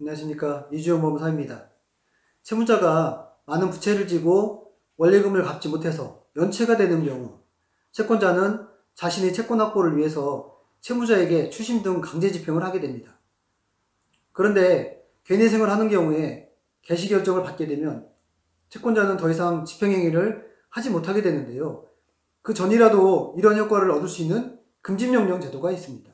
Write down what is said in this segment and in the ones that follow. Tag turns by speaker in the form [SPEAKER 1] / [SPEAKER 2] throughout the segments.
[SPEAKER 1] 안녕하십니까. 이주영법무사입니다. 채무자가 많은 부채를 지고 원리금을 갚지 못해서 연체가 되는 경우 채권자는 자신의 채권 확보를 위해서 채무자에게 추심 등 강제 집행을 하게 됩니다. 그런데 개인회생을 하는 경우에 개시결정을 받게 되면 채권자는 더 이상 집행행위를 하지 못하게 되는데요. 그 전이라도 이런 효과를 얻을 수 있는 금지명령 제도가 있습니다.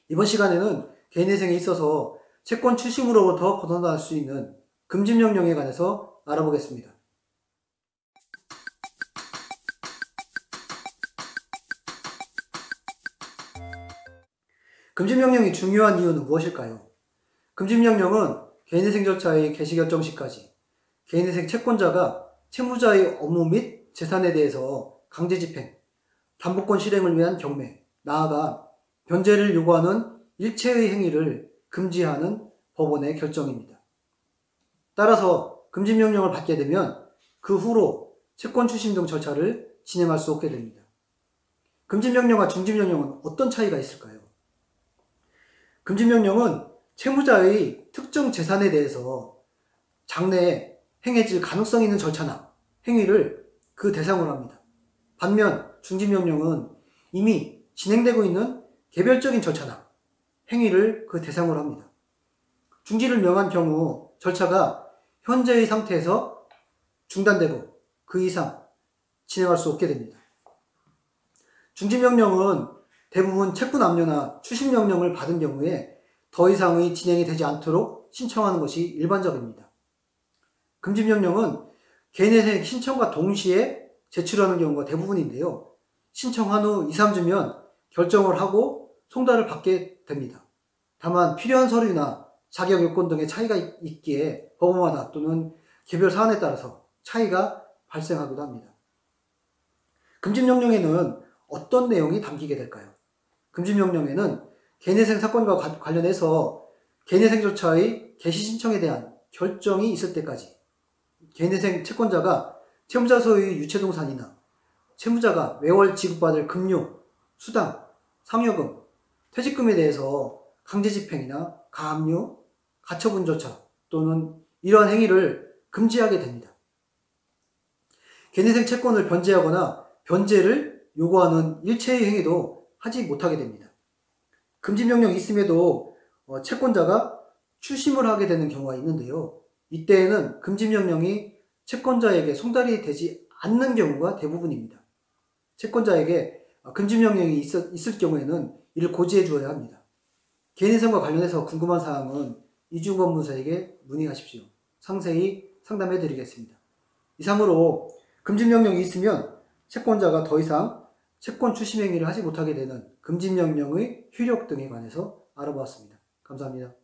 [SPEAKER 1] 이번 시간에는 개인회생에 있어서 채권 추심으로부터 벗어날 수 있는 금지명령에 관해서 알아보겠습니다. 금지명령이 중요한 이유는 무엇일까요? 금지명령은 개인회생 절차의 개시결정 시까지 개인회생 채권자가 채무자의 업무 및 재산에 대해서 강제집행, 담보권 실행을 위한 경매, 나아가 변제를 요구하는 일체의 행위를 금지하는 법원의 결정입니다. 따라서 금지명령을 받게 되면 그 후로 채권 추심 등 절차를 진행할 수 없게 됩니다. 금지명령과 중지명령은 어떤 차이가 있을까요? 금지명령은 채무자의 특정 재산에 대해서 장래에 행해질 가능성이 있는 절차나 행위를 그 대상으로 합니다. 반면 중지명령은 이미 진행되고 있는 개별적인 절차나 행위를 그 대상으로 합니다. 중지를 명한 경우 절차가 현재의 상태에서 중단되고 그 이상 진행할 수 없게 됩니다. 중지명령은 대부분 채권 압류나 추심명령을 받은 경우에 더 이상의 진행이 되지 않도록 신청하는 것이 일반적입니다. 금지명령은 개인회생 신청과 동시에 제출하는 경우가 대부분인데요. 신청한 후 2, 3주면 결정을 하고 송달을 받게 됩니다. 다만 필요한 서류나 자격 요건 등의 차이가 있기에 법원마다 또는 개별 사안에 따라서 차이가 발생하기도 합니다. 금지명령에는 어떤 내용이 담기게 될까요? 금지명령에는 개인회생 사건과 관련해서 개인회생 절차의 개시 신청에 대한 결정이 있을 때까지 개인회생 채권자가 채무자 소유의 유체동산이나 채무자가 매월 지급받을 급료, 수당, 상여금, 퇴직금에 대해서 강제집행이나 가압류, 가처분 절차 또는 이러한 행위를 금지하게 됩니다. 개인회생 채권을 변제하거나 변제를 요구하는 일체의 행위도 하지 못하게 됩니다. 금지명령이 있음에도 채권자가 추심을 하게 되는 경우가 있는데요. 이때에는 금지명령이 채권자에게 송달이 되지 않는 경우가 대부분입니다. 채권자에게 금지명령이 있을 경우에는 이를 고지해 주어야 합니다. 개인회생과 관련해서 궁금한 사항은 이주영법무사에게 문의하십시오. 상세히 상담해 드리겠습니다. 이상으로 금지명령이 있으면 채권자가 더 이상 채권 추심 행위를 하지 못하게 되는 금지명령의 효력 등에 관해서 알아보았습니다. 감사합니다.